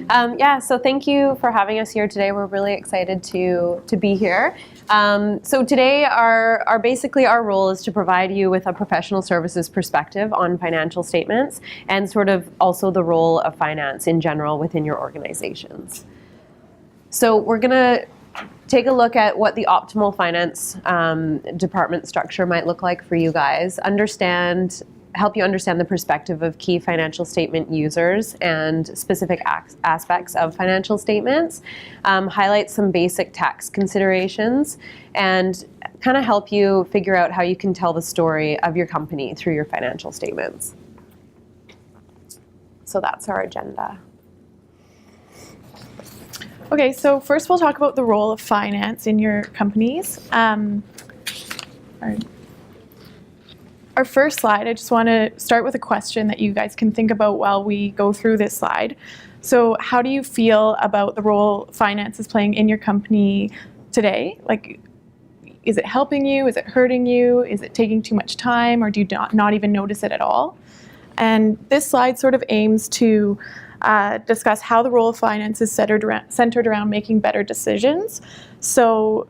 So thank you for having us here today. We're really excited to be here. So today basically our role is to provide you with a professional services perspective on financial statements and sort of also the role of finance in general within your organizations. So we're going to take a look at what the optimal finance department structure might look like for you guys, help you understand the perspective of key financial statement users and specific aspects of financial statements, highlight some basic tax considerations, and kind of help you figure out how you can tell the story of your company through your financial statements. So that's our agenda. Okay, so first we'll talk about the role of finance in your companies. Our first slide, I just want to start with a question that you guys can think about while we go through this slide. So how do you feel about the role finance is playing in your company today? Like, is it helping you? Is it hurting you? Is it taking too much time, or do you not even notice it at all? And this slide sort of aims to discuss how the role of finance is centered around making better decisions. So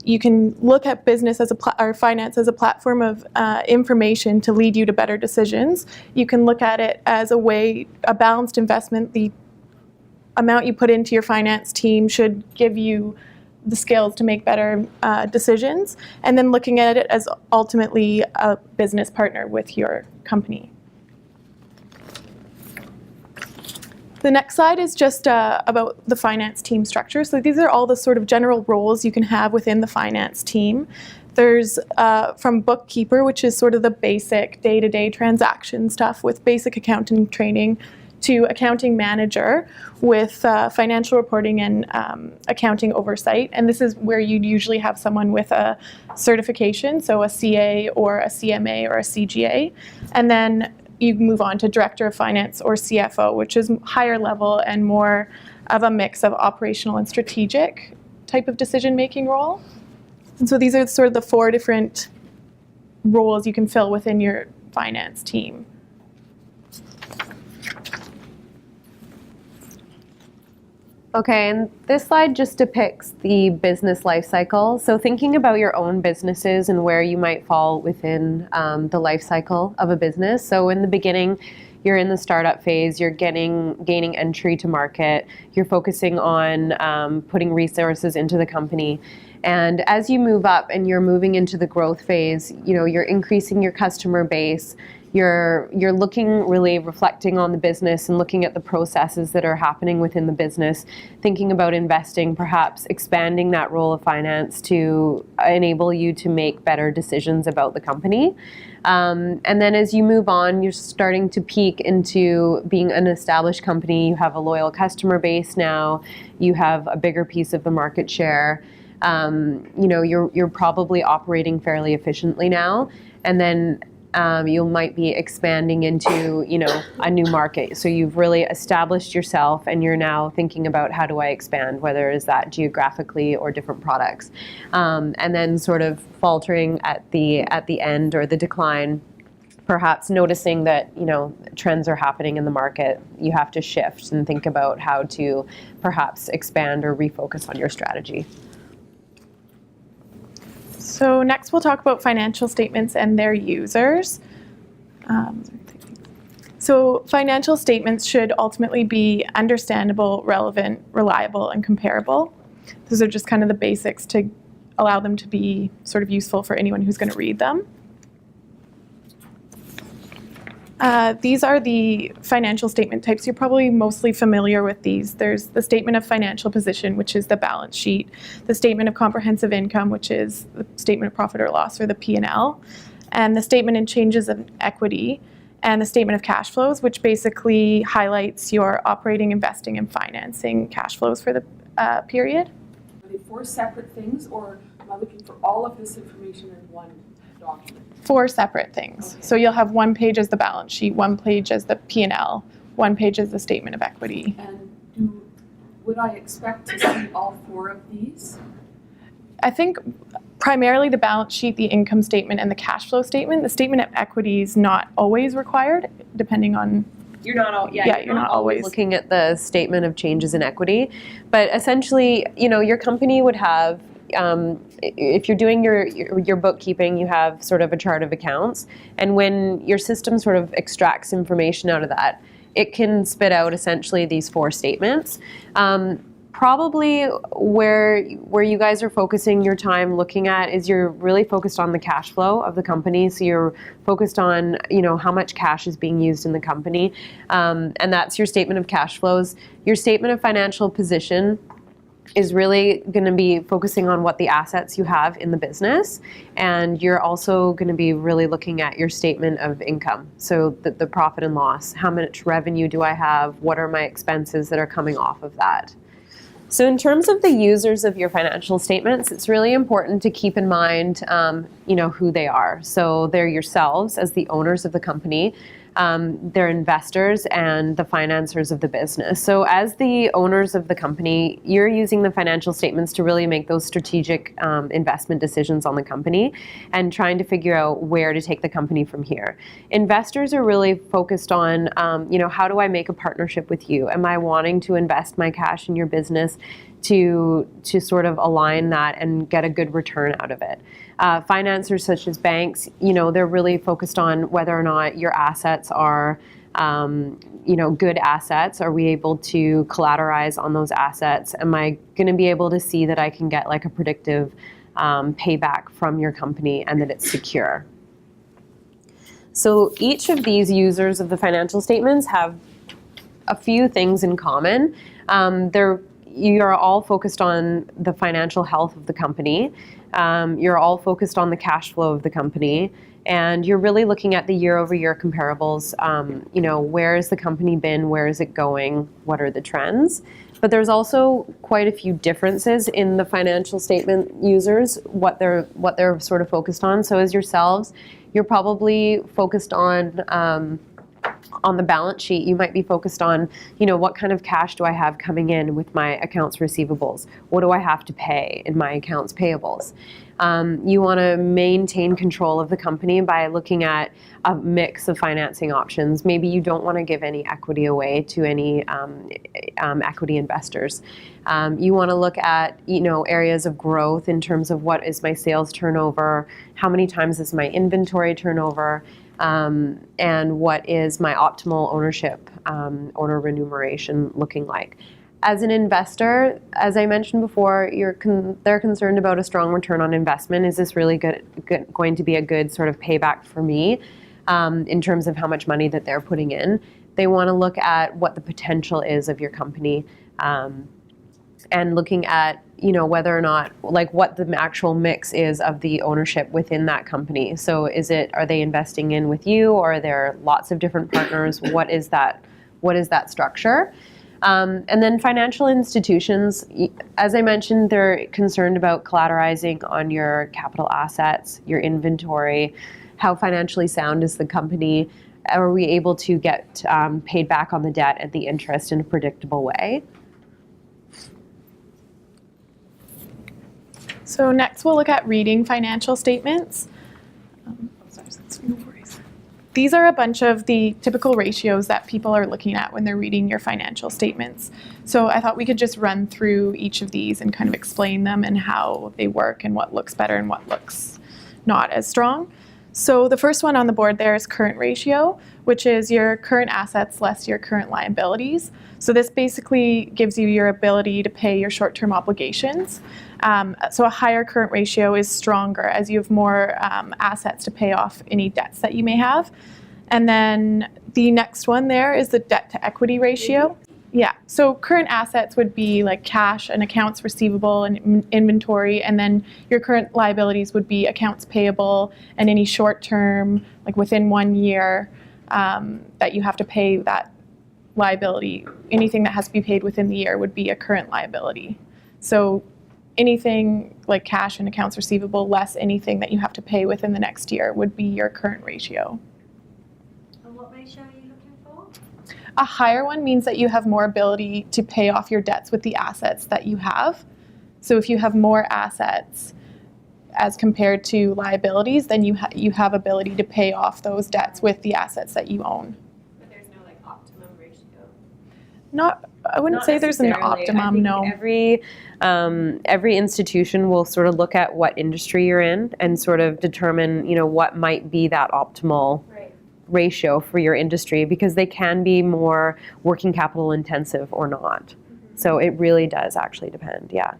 you can look at business as or finance as a platform of information to lead you to better decisions. You can look at it as a balanced investment. The amount you put into your finance team should give you the skills to make better decisions. And then looking at it as ultimately a business partner with your company. The next slide is just about the finance team structure. So these are all the sort of general roles you can have within the finance team. There's from bookkeeper, which is sort of the basic day-to-day transaction stuff with basic accounting training, to accounting manager with financial reporting and accounting oversight. And this is where you'd usually have someone with a certification, so a CA or a CMA or a CGA. And then you move on to Director of Finance or CFO, which is higher level and more of a mix of operational and strategic type of decision-making role. And so these are sort of the 4 different roles you can fill within your finance team. Okay, and this slide just depicts the business life cycle. So thinking about your own businesses and where you might fall within the life cycle of a business. So in the beginning, you're in the startup phase, you're gaining entry to market, you're focusing on putting resources into the company. And as you move up and you're moving into the growth phase, you're increasing your customer base. You're reflecting on the business and looking at the processes that are happening within the business, thinking about investing, perhaps expanding that role of finance to enable you to make better decisions about the company. And then as you move on, you're starting to peak into being an established company. You have a loyal customer base now. You have a bigger piece of the market share. You're probably operating fairly efficiently now. And then you might be expanding into, a new market. So you've really established yourself and you're now thinking about how do I expand, whether is that geographically or different products. And then sort of faltering at the end or the decline, perhaps noticing that, trends are happening in the market. You have to shift and think about how to perhaps expand or refocus on your strategy. So next we'll talk about financial statements and their users. So financial statements should ultimately be understandable, relevant, reliable, and comparable. Those are just kind of the basics to allow them to be sort of useful for anyone who's going to read them. These are the financial statement types. You're probably mostly familiar with these. There's the statement of financial position, which is the balance sheet, the statement of comprehensive income, which is the statement of profit or loss, or the P&L, and the statement in changes of equity, and the statement of cash flows, which basically highlights your operating, investing, and financing cash flows for the period. Are they 4 separate things, or am I looking for all of this information in one document? 4 separate things. Okay. So you'll have 1 page as the balance sheet, 1 page as the P&L, 1 page as the statement of equity. And would I expect to see all 4 of these? I think primarily the balance sheet, the income statement, and the cash flow statement. The statement of equity is not always required, depending on You're not all, you're not always looking at the statement of changes in equity, but essentially, your company would have, if you're doing your bookkeeping, you have sort of a chart of accounts, and when your system sort of extracts information out of that, it can spit out essentially these 4 statements. Probably where you guys are focusing your time looking at is you're really focused on the cash flow of the company. So you're focused on, how much cash is being used in the company. And that's your statement of cash flows. Your statement of financial position is really going to be focusing on what the assets you have in the business. And you're also going to be really looking at your statement of income. So the profit and loss. How much revenue do I have? What are my expenses that are coming off of that? So in terms of the users of your financial statements, it's really important to keep in mind, who they are. So they're yourselves as the owners of the company. They're investors and the financiers of the business. So as the owners of the company, you're using the financial statements to really make those strategic investment decisions on the company and trying to figure out where to take the company from here. Investors are really focused on, how do I make a partnership with you? Am I wanting to invest my cash in your business to sort of align that and get a good return out of it? Financiers such as banks, they're really focused on whether or not your assets are, good assets. Are we able to collateralize on those assets? Am I going to be able to see that I can get like a predictive payback from your company and that it's secure? So each of these users of the financial statements have a few things in common. You're all focused on the financial health of the company. You're all focused on the cash flow of the company, and you're really looking at the year-over-year comparables. Where has the company been? Where is it going? What are the trends? But there's also quite a few differences in the financial statement users, what they're sort of focused on. So as yourselves, you're probably focused on the balance sheet. You might be focused on, what kind of cash do I have coming in with my accounts receivables? What do I have to pay in my accounts payables? You want to maintain control of the company by looking at a mix of financing options. Maybe you don't want to give any equity away to any equity investors. You want to look at, areas of growth in terms of what is my sales turnover, how many times is my inventory turnover, and what is my optimal owner remuneration looking like. As an investor, as I mentioned before, they're concerned about a strong return on investment. Is this really going to be a good sort of payback for me in terms of how much money that they're putting in? They want to look at what the potential is of your company and looking at whether or not, like, what the actual mix is of the ownership within that company. So are they investing in with you, or are there lots of different partners? What is that structure? And then financial institutions, as I mentioned, they're concerned about collateralizing on your capital assets, your inventory. How financially sound is the company? Are we able to get paid back on the debt and the interest in a predictable way? So next we'll look at reading financial statements. These are a bunch of the typical ratios that people are looking at when they're reading your financial statements. So I thought we could just run through each of these and kind of explain them and how they work and what looks better and what looks not as strong. So the first one on the board there is current ratio, which is your current assets less your current liabilities. So this basically gives you your ability to pay your short-term obligations. So a higher current ratio is stronger as you have more assets to pay off any debts that you may have. And then the next one there is the debt to equity ratio. Yeah, so current assets would be like cash and accounts receivable and inventory, and then your current liabilities would be accounts payable and any short-term, like within 1 year, that you have to pay that liability. Anything that has to be paid within the year would be a current liability. So anything like cash and accounts receivable less anything that you have to pay within the next year would be your current ratio. And what ratio are you looking for? A higher one means that you have more ability to pay off your debts with the assets that you have. So if you have more assets as compared to liabilities, then you have ability to pay off those debts with the assets that you own. But there's no like optimal I wouldn't Not say there's an necessarily. I optimum, think no. every institution will sort of look at what industry you're in and sort of determine, what might be that optimal ratio for your industry, because they can be more working capital intensive or not. So it really does actually depend, yeah.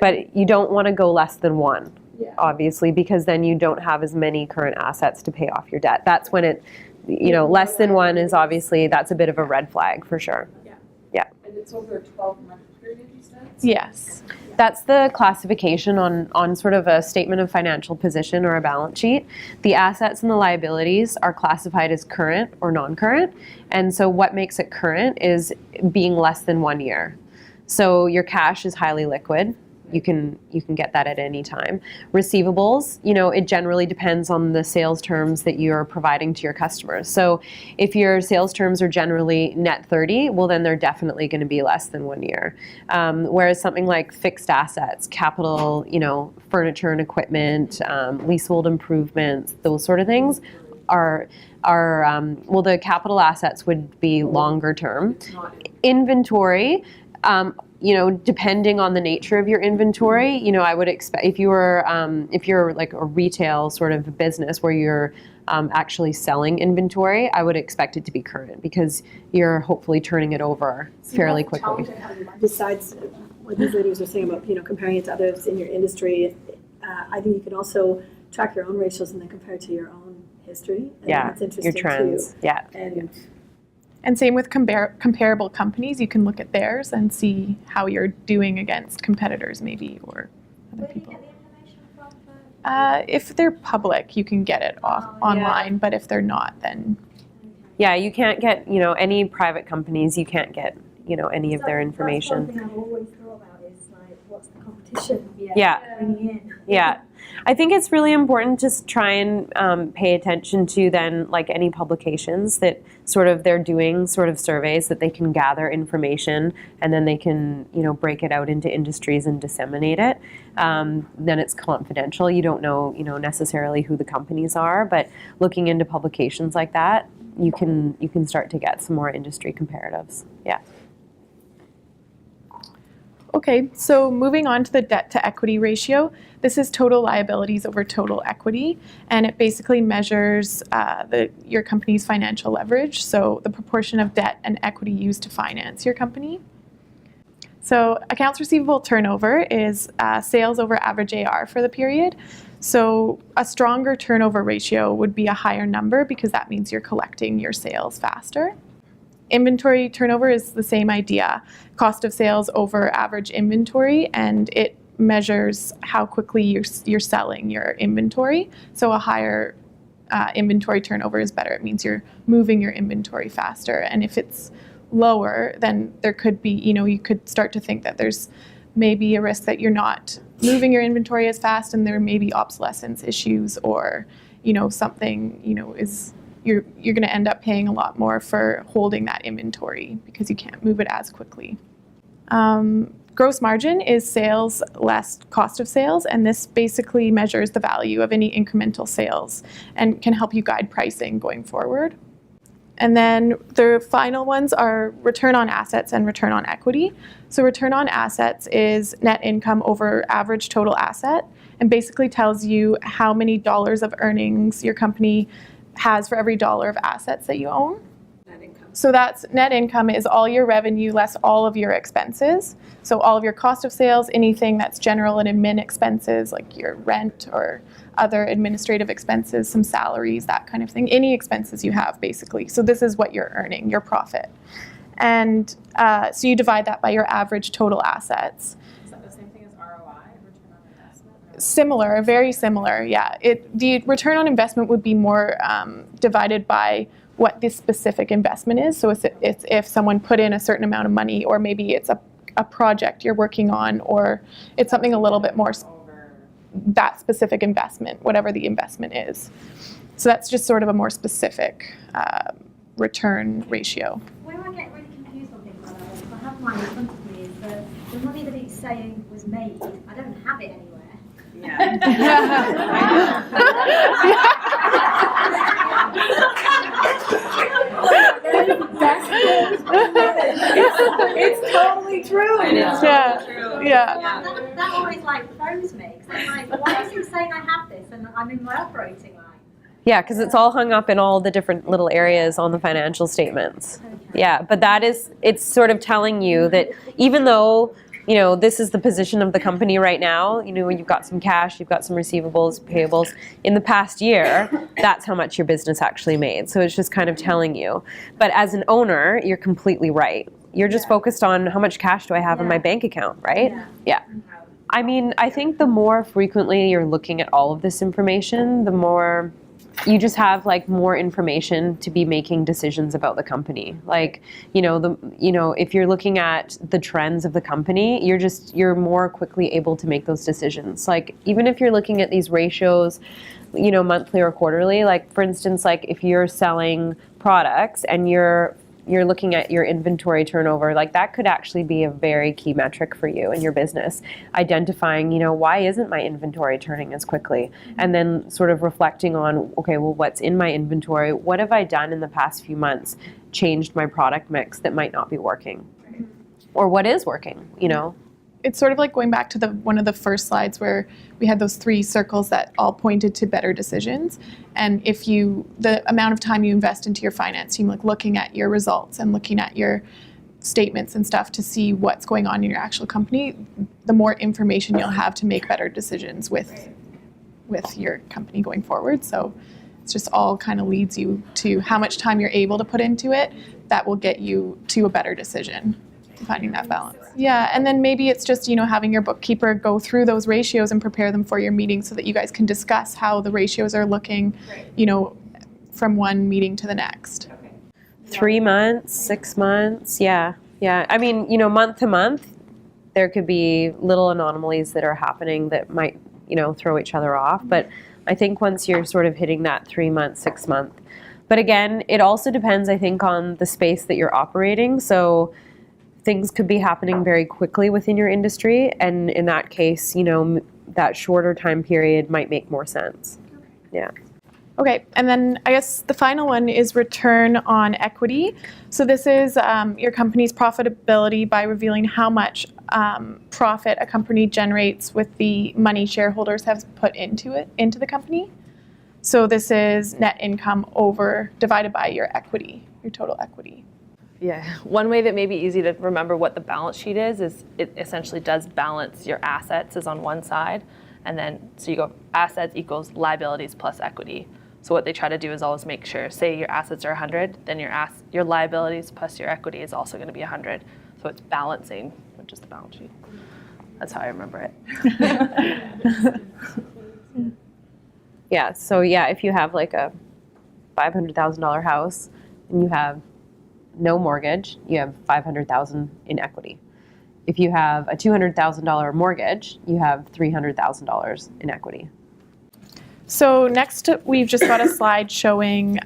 But you don't want to go less than 1, obviously, because then you don't have as many current assets to pay off your debt. That's when it, less than 1 is obviously, that's a bit of a red flag for sure. Yeah. And it's over a 12-month period, you said? Yes. That's the classification on sort of a statement of financial position or a balance sheet. The assets and the liabilities are classified as current or non-current. And so what makes it current is being less than 1 year. So your cash is highly liquid. You can get that at any time. Receivables, it generally depends on the sales terms that you're providing to your customers. So if your sales terms are generally net 30, well then they're definitely going to be less than 1 year. Whereas something like fixed assets, capital, furniture and equipment, leasehold improvements, those sort of things are the capital assets would be longer term. Inventory, depending on the nature of your inventory, I would expect if you're like a retail sort of business where you're actually selling inventory, I would expect it to be current because you're hopefully turning it over fairly quickly. Besides what these ladies were saying about, comparing it to others in your industry, I think you can also track your own ratios and then compare it to your own history. And that's interesting your trends. Too. Yeah. And same with comparable companies. You can look at theirs and see how you're doing against competitors maybe or other Where do you people. get the information from? If they're public, you can get it online, but if they're not, then... Yeah, you can't get, any private companies, you can't get, any of their information. That's one thing I've always thought about is like, what's the competition bringing in? Yeah. I think it's really important to try and pay attention to then like any publications that sort of they're doing sort of surveys that they can gather information and then they can, break it out into industries and disseminate it. Then it's confidential. You don't know, necessarily who the companies are, but looking into publications like that, you can start to get some more industry comparatives. Yeah. Okay, so moving on to the debt to equity ratio. This is total liabilities over total equity, and it basically measures your company's financial leverage, so the proportion of debt and equity used to finance your company. So accounts receivable turnover is sales over average AR for the period. So a stronger turnover ratio would be a higher number because that means you're collecting your sales faster. Inventory turnover is the same idea. Cost of sales over average inventory, and it measures how quickly you're selling your inventory. So a higher inventory turnover is better. It means you're moving your inventory faster. And if it's lower, then there could be, you could start to think that there's maybe a risk that you're not moving your inventory as fast and there may be obsolescence issues or, something, is you're going to end up paying a lot more for holding that inventory because you can't move it as quickly. Gross margin is sales less cost of sales, and this basically measures the value of any incremental sales and can help you guide pricing going forward. And then the final ones are return on assets and return on equity. So return on assets is net income over average total asset and basically tells you how many dollars of earnings your company has for every dollar of assets that you own. Net income. So that's net income is all your revenue less all of your expenses. So all of your cost of sales, anything that's general and admin expenses like your rent or other administrative expenses, some salaries, that kind of thing, any expenses you have basically. So this is what you're earning, your profit. And so you divide that by your average total assets. Is that the same thing as ROI, return on investment? Similar, very similar, yeah. The return on investment would be more divided by what this specific investment is. So it's if someone put in a certain amount of money, or maybe it's a project you're working on, or it's something a little bit more that specific investment, whatever the investment is. So that's just sort of a more specific return ratio. Where I get really confused on things like that, if I have mine in front of me, is that the money that it's saying was made, I don't have it anywhere. It's totally true. I know. Yeah. That always like throws me, because I'm like, why is he saying I have this and I'm in my operating line? Yeah, because it's all hung up in all the different little areas on the financial statements. Yeah, but it's sort of telling you that even though, this is the position of the company right now, you've got some cash, you've got some receivables, payables. In the past year, that's how much your business actually made. So it's just kind of telling you. But as an owner, you're completely right. You're just focused on how much cash do I have in my bank account, right? Yeah. I mean, I think the more frequently you're looking at all of this information, the more you just have more information to be making decisions about the company. If you're looking at the trends of the company, you're more quickly able to make those decisions. Even if you're looking at these ratios, monthly or quarterly, for instance, if you're selling products and you're looking at your inventory turnover, that could actually be a very key metric for you in your business. Identifying, why isn't my inventory turning as quickly? And then sort of reflecting on, okay, well, what's in my inventory? What have I done in the past few months, changed my product mix that might not be working? Or what is working, It's sort of like going back to one of the first slides where we had those 3 circles that all pointed to better decisions. And if the amount of time you invest into your finance team, looking at your results and looking at your statements and stuff to see what's going on in your actual company, the more information you'll have to make better decisions with your company going forward. So it's just all kind of leads you to how much time you're able to put into it. That will get you to a better decision. Finding that balance. Yeah, and then maybe it's just, having your bookkeeper go through those ratios and prepare them for your meeting so that you guys can discuss how the ratios are looking, from one meeting to the next. 3 months, 6 months, yeah. I mean, month to month, there could be little anomalies that are happening that might, throw each other off. But I think once you're sort of hitting that 3 month, 6 month. But again, it also depends, I think, on the space that you're operating. So things could be happening very quickly within your industry, and in that case, that shorter time period might make more sense. Yeah. Okay, and then I guess the final one is return on equity. So this is your company's profitability by revealing how much profit a company generates with the money shareholders have put into the company. So this is net income divided by your equity, your total equity. Yeah, one way that may be easy to remember what the balance sheet is it essentially does balance your assets is on one side, and then so you go assets equals liabilities plus equity. So what they try to do is always make sure, say your assets are 100, then your liabilities plus your equity is also going to be 100. So it's balancing, which is the balance sheet. That's how I remember it. Yeah, so if you have a $500,000 house and you have no mortgage, you have $500,000 in equity. If you have a $200,000 mortgage, you have $300,000 in equity. So next, we've just got a slide showing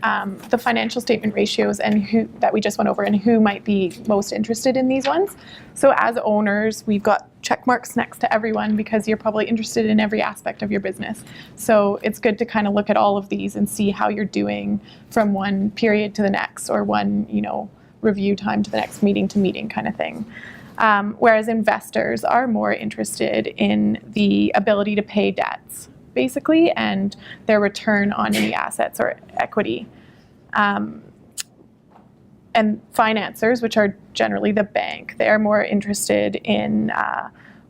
the financial statement ratios and that we just went over and who might be most interested in these ones. So as owners, we've got check marks next to everyone because you're probably interested in every aspect of your business. So it's good to kind of look at all of these and see how you're doing from one period to the next, or one, review time to the next meeting to meeting kind of thing. Whereas investors are more interested in the ability to pay debts, basically, and their return on any assets or equity. And financiers, which are generally the bank, they are more interested in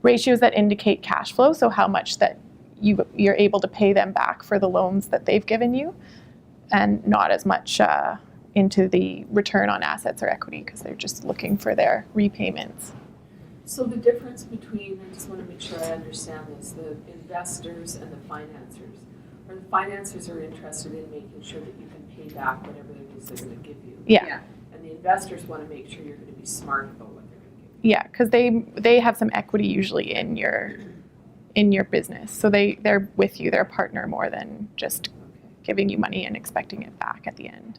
ratios that indicate cash flow, so how much that you're able to pay them back for the loans that they've given you, and not as much into the return on assets or equity, because they're just looking for their repayments. So the difference between, I just want to make sure I understand this, the investors and the financiers. Or the financiers are interested in making sure that you can pay back whatever it is they're going to give you. Yeah. And the investors want to make sure you're going to be smart about what they're going to give you. Yeah, because they have some equity usually in your business. So they're with you, they're a partner more than just giving you money and expecting it back at the end.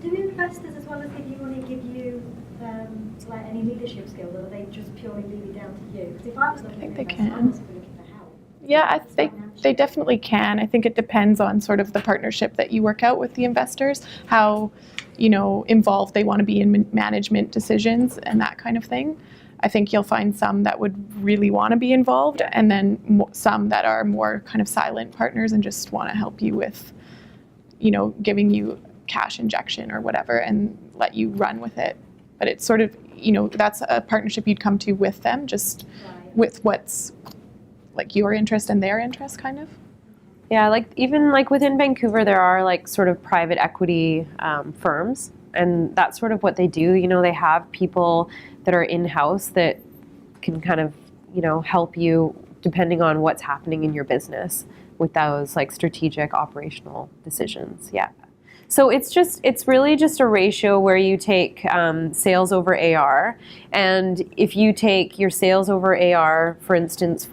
Do investors, as well as give you money, give you any leadership skills, or do they just purely leave it down to you? Because if I was looking I think for they investors, I can. must be looking for help. Yeah, I think they definitely can. I think it depends on sort of the partnership that you work out with the investors, how, involved they want to be in management decisions and that kind of thing. I think you'll find some that would really want to be involved, and then some that are more kind of silent partners and just want to help you with, giving you cash injection or whatever and let you run with it. But it's sort of, that's a partnership you'd come to with them, just with what's like your interest and their interest, kind of. Yeah, even within Vancouver, there are sort of private equity firms, and that's sort of what they do. They have people that are in-house that can kind of, help you depending on what's happening in your business with those strategic operational decisions. Yeah. So it's really just a ratio where you take sales over AR, and if you take your sales over AR, for instance,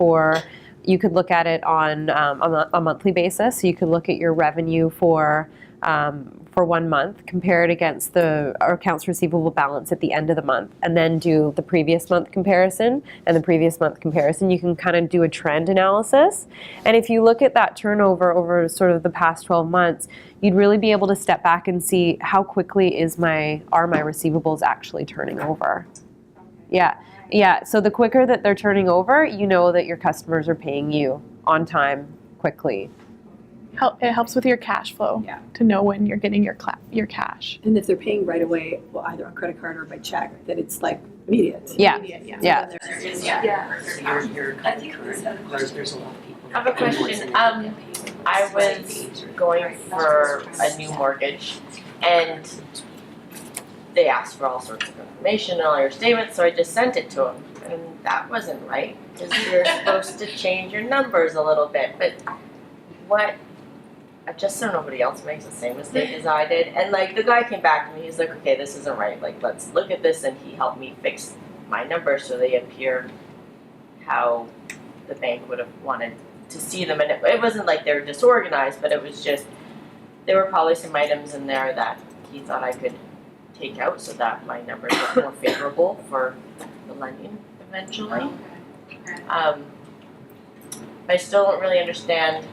you could look at it on a monthly basis. So you could look at your revenue for 1 month, compare it against the accounts receivable balance at the end of the month, and then do the previous month comparison and the previous month comparison. You can kind of do a trend analysis. And if you look at that turnover over sort of the past 12 months, you'd really be able to step back and see how quickly are my receivables actually turning over. Yeah, so the quicker that they're turning over, you know that your customers are paying you on time, quickly. It helps with your cash flow to know when you're getting your cash. And if they're paying right away, well, either on credit card or by check, then it's immediate. Yeah. There's a lot of people. I have a question. I was going for a new mortgage, and they asked for all sorts of information and all your statements, so I just sent it to them. And that wasn't right, because you're supposed to change your numbers a little bit. But just so nobody else makes the same mistake as I did. And the guy came back to me, he's like, okay, this isn't right. Let's look at this. And he helped me fix my numbers so they appear how the bank would have wanted to see them. And it wasn't like they were disorganized, but it was just, there were probably some items in there that he thought I could take out so that my numbers were more favorable for the lending eventually. I still don't really understand,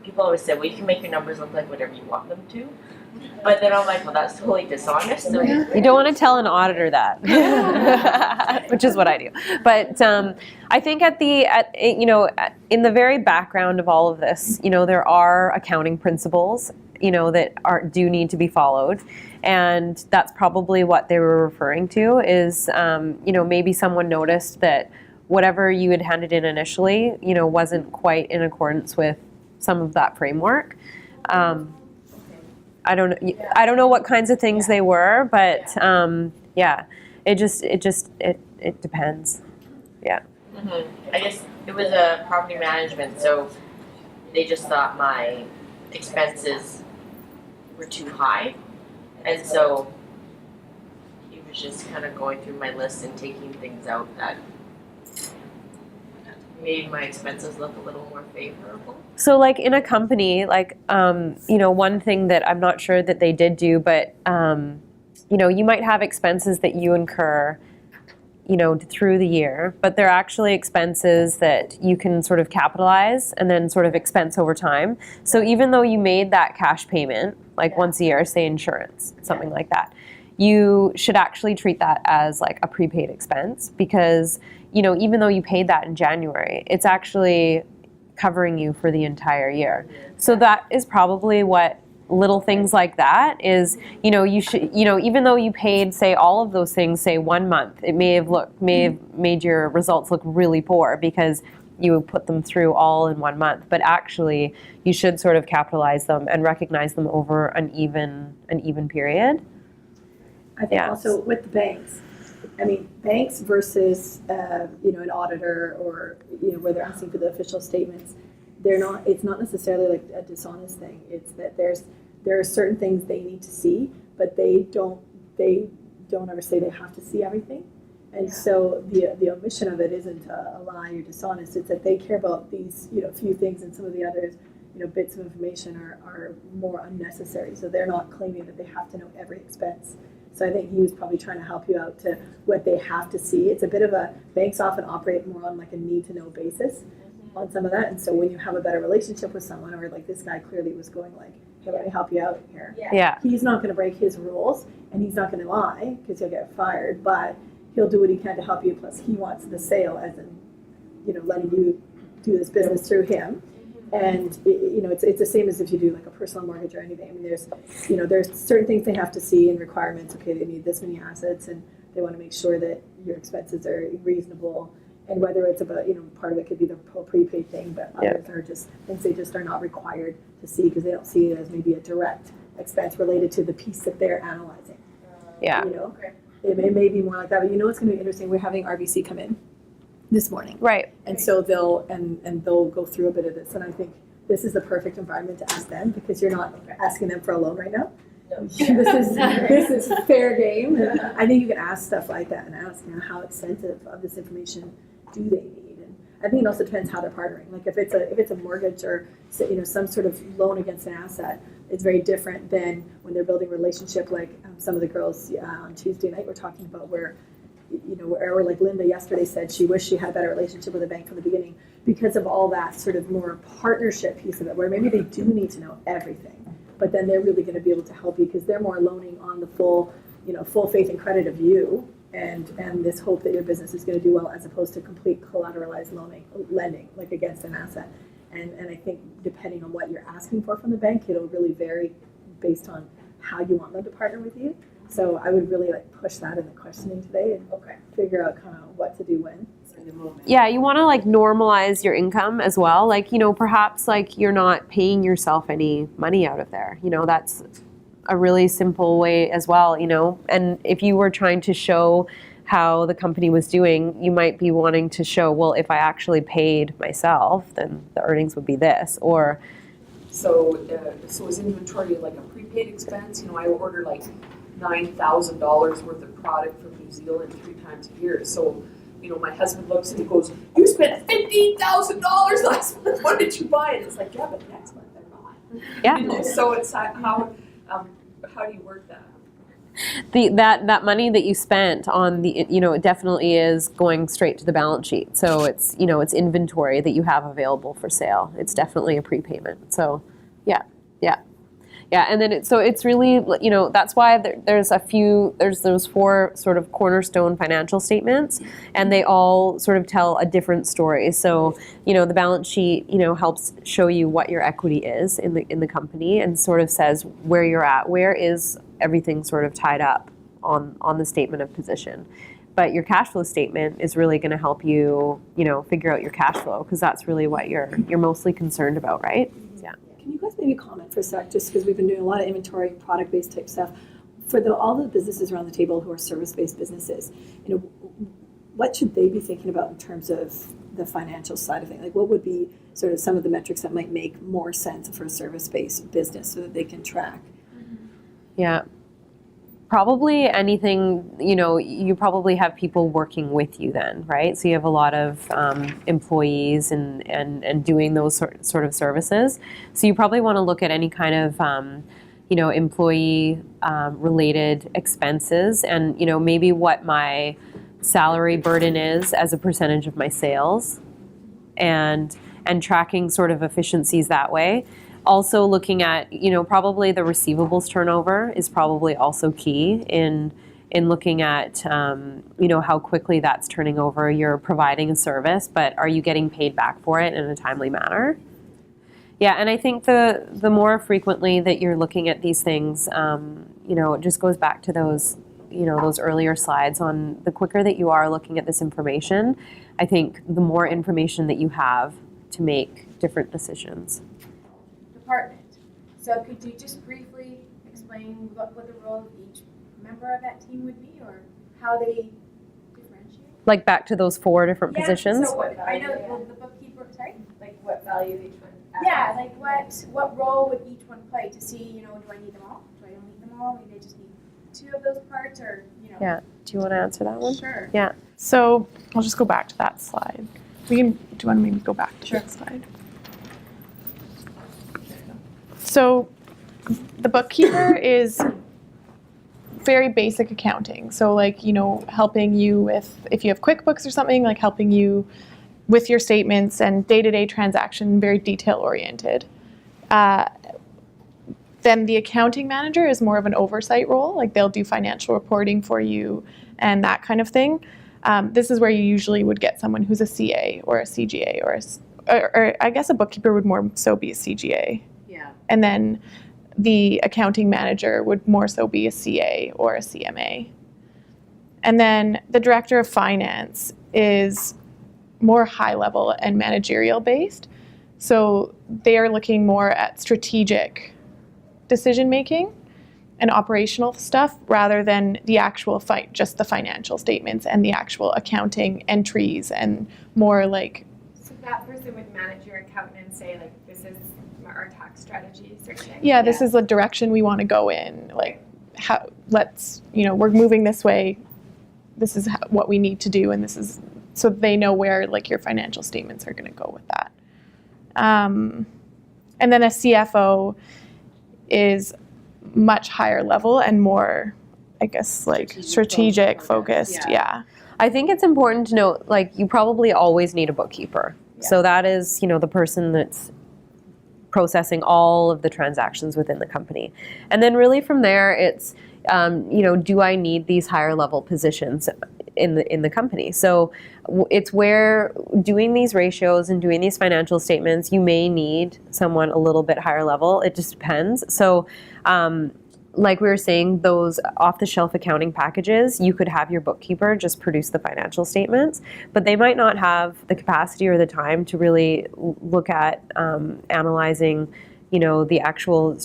people always say, well, you can make your numbers look like whatever you want them to. But then I'm like, well, that's totally dishonest. So you don't want to tell an auditor that, which is what I do. But I think in the very background of all of this, there are accounting principles, that do need to be followed. And that's probably what they were referring to is, maybe someone noticed that whatever you had handed in initially, wasn't quite in accordance with some of that framework. I don't know what kinds of things they were, but it depends. Yeah. Mm-hmm. I guess it was a property management, so they just thought my expenses were too high, and so he was just kind of going through my list and taking things out that made my expenses look a little more favorable. So in a company, one thing that I'm not sure that they did do, but, you might have expenses that you incur, through the year, but they're actually expenses that you can sort of capitalize and then sort of expense over time. So even though you made that cash payment, once a year, say insurance, something like that, you should actually treat that as a prepaid expense because, even though you paid that in January, it's actually covering you for the entire year. So that is probably what little things like that is, you should, even though you paid, say, all of those things, say 1 month, it may have made your results look really poor because you put them through all in 1 month. But actually, you should sort of capitalize them and recognize them over an even period. I think also with the banks, banks versus, an auditor or, where they're asking for the official statements, it's not necessarily a dishonest thing. It's that there are certain things they need to see, but they don't ever say they have to see everything. And so the omission of it isn't a lie or dishonest. It's that they care about these, few things, and some of the others, bits of information are more unnecessary. So they're not claiming that they have to know every expense. So I think he was probably trying to help you out to what they have to see. It's a bit of banks often operate more on a need to know basis. on some of that. And so when you have a better relationship with someone, or like this guy clearly was going like, hey, let me help you out here. Yeah. He's not going to break his rules, and he's not going to lie because he'll get fired, but he'll do what he can to help you. Plus he wants the sale, as in, letting you do this business through him. And it's the same as if you do like a personal mortgage or anything. I mean, there's certain things they have to see and requirements. Okay, they need this many assets, and they want to make sure that your expenses are reasonable. And whether it's about, part of it could be the whole prepaid thing, but others are just things they just are not required to see because they don't see it as maybe a direct expense related to the piece that they're analyzing. Yeah. It may be more like that, but it's going to be interesting. We're having RBC come in this morning. Right. And so they'll go through a bit of this, and I think this is the perfect environment to ask them because you're not asking them for a loan right now. No. This is fair game. And I think you can ask stuff like that and ask, how extensive of this information do they need? And I think it also depends how they're partnering. Like if it's a mortgage or some sort of loan against an asset, it's very different than when they're building a relationship. Like some of the girls on Tuesday night were talking about where like Linda yesterday said she wished she had a better relationship with a bank from the beginning because of all that sort of more partnership piece of it, where maybe they do need to know everything, but then they're really going to be able to help you because they're more loaning on the full faith and credit of you and this hope that your business is going to do well, as opposed to complete collateralized lending like against an asset. And I think depending on what you're asking for from the bank, it'll really vary based on how you want them to partner with you. So I would really push that in the questioning today and figure out kind of what to do when. Yeah, you want to normalize your income as well. Perhaps you're not paying yourself any money out of there. That's a really simple way as well, And if you were trying to show how the company was doing, you might be wanting to show, well, if I actually paid myself, then the earnings would be this. Or So is inventory like a prepaid expense? I order $9,000 worth of product from New Zealand 3 times a year. So, my husband looks and he goes, "You spent $15,000 last month. What did you buy?" And it's like, yeah, but next month I'm not. yeah. So it's how do you work that? That money that you spent on it definitely is going straight to the balance sheet. So it's it's inventory that you have available for sale. It's definitely a prepayment. So yeah, and then it's really that's why there's those 4 sort of cornerstone financial statements, and they all sort of tell a different story. So the balance sheet helps show you what your equity is in the company, and sort of says where you're at, where is everything sort of tied up on the statement of position. But your cash flow statement is really going to help you figure out your cash flow, because that's really what you're mostly concerned about, right? Yeah. Can you guys maybe comment for a sec, just because we've been doing a lot of inventory, product-based type stuff, for all the businesses around the table who are service-based businesses, what should they be thinking about in terms of the financial side of things? What would be sort of some of the metrics that might make more sense for a service-based business so that they can track? Yeah. Probably anything, you probably have people working with you then, right? So you have a lot of employees and doing those sort of services. So you probably want to look at any kind of, employee related expenses, and, maybe what my salary burden is as a percentage of my sales, and tracking sort of efficiencies that way. Also looking at, probably the receivables turnover is probably also key in looking at, how quickly that's turning over. You're providing a service, but are you getting paid back for it in a timely manner? Yeah, and I think the more frequently that you're looking at these things, it just goes back to those earlier slides on the quicker that you are looking at this information, I think the more information that you have to make different decisions. Department. So could you just briefly explain what the role of each member of that team would be, or how they differentiate? Like back to those 4 different positions? So what, I know the bookkeeper, sorry? Like what value each one adds? Yeah, like what role would each one play to see, do I need them all? Do I don't need them all? Maybe I just need 2 of those parts, or, Yeah. Do you want to answer that one? Sure. Yeah. So I'll just go back to that slide. Do you want to maybe go back to that slide? So the bookkeeper is very basic accounting. So helping you with, if you have QuickBooks or something, helping you with your statements and day-to-day transaction, very detail-oriented. Then the accounting manager is more of an oversight role, like they'll do financial reporting for you and that kind of thing. This is where you usually would get someone who's a CA or a CGA or I guess a bookkeeper would more so be a CGA. Yeah. And then the accounting manager would more so be a CA or a CMA. And then the director of finance is more high level and managerial based. So they are looking more at strategic decision making and operational stuff rather than the actual just the financial statements and the actual accounting entries and more like. So that person would manage your accountant and say, like, this is our tax strategy, sort of thing. Yeah, this is the direction we want to go in. Like, we're moving this way. This is what we need to do, and this is so they know where like your financial statements are going to go with that. And then a CFO is much higher level and more, I guess, like strategic focused. Yeah. I think it's important to note, like, you probably always need a bookkeeper. Yeah. So that is, the person that's processing all of the transactions within the company. And then really from there, it's, do I need these higher level positions in the company? So it's where doing these ratios and doing these financial statements, you may need someone a little bit higher level. It just depends. So like we were saying, those off-the-shelf accounting packages, you could have your bookkeeper just produce the financial statements, but they might not have the capacity or the time to really look at analyzing, the actual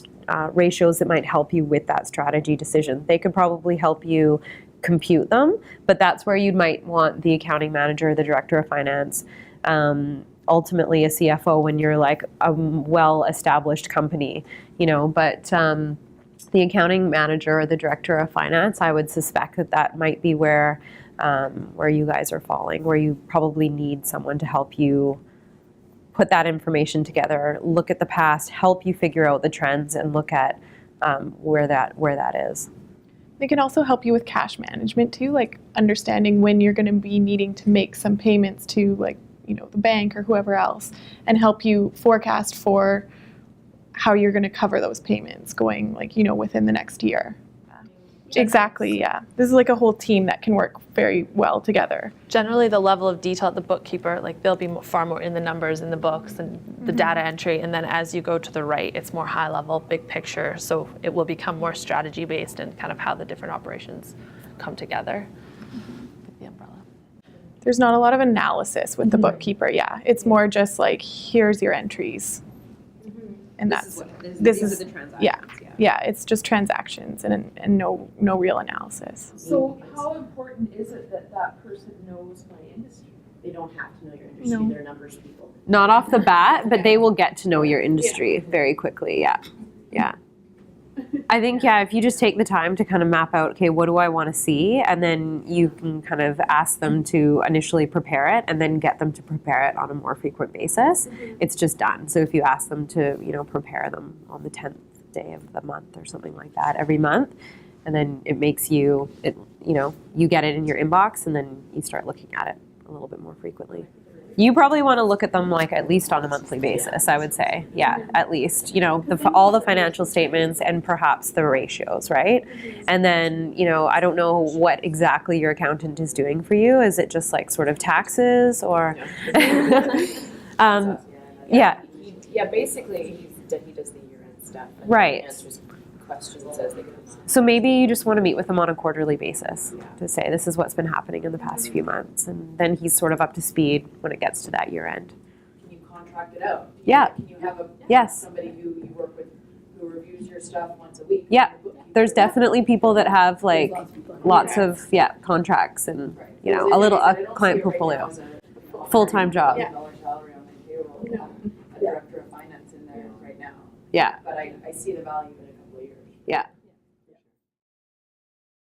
ratios that might help you with that strategy decision. They could probably help you compute them, but that's where you might want the accounting manager, the director of finance, ultimately a CFO when you're like a well-established company, but the accounting manager or the director of finance, I would suspect that might be where you guys are falling, where you probably need someone to help you put that information together, look at the past, help you figure out the trends, and look at where that is. They can also help you with cash management too, like understanding when you're going to be needing to make some payments to like, the bank or whoever else, and help you forecast for how you're going to cover those payments going like, within the next year. Exactly, yeah. This is like a whole team that can work very well together. Generally, the level of detail at the bookkeeper, like they'll be far more in the numbers in the books and the data entry, and then as you go to the right, it's more high level, big picture, so it will become more strategy based and kind of how the different operations come together. The umbrella. There's not a lot of analysis with the bookkeeper, yeah. It's more just like, here's your entries. And These are the transactions. Yeah, it's just transactions and no real analysis. So how important is it that person knows my industry? They don't have to know your industry, No. they're numbers people. Not off the bat, but they will get to know your industry very quickly. Yeah. I think, if you just take the time to kind of map out, okay, what do I want to see? And then you can kind of ask them to initially prepare it and then get them to prepare it on a more frequent basis. It's just done. So if you ask them to, prepare them on the 10th day of the month or something like that every month, and then it makes you get it in your inbox, and then you start looking at it a little bit more frequently. You probably want to look at them like at least on a monthly basis, I would say. Yeah, at least, all the financial statements and perhaps the ratios, right? And then, I don't know what exactly your accountant is doing for you. Is it just like sort of taxes or? Yeah, basically he does the year-end stuff. And Right. He answers questions as they come. So maybe you just want to meet with him on a quarterly basis to say this is what's been happening in the past few months, and then he's sort of up to speed when it gets to that year end. Can you contract it out? Yeah. Can you have Yes. somebody who you work with who reviews your stuff once a week? Yeah. There's definitely people that have like Lots of people. lots of contracts and a client portfolio. Full-time job. $1,000 salary on my payroll. A director of finance in there right now. Yeah. But I see the value in a couple of years. Yeah.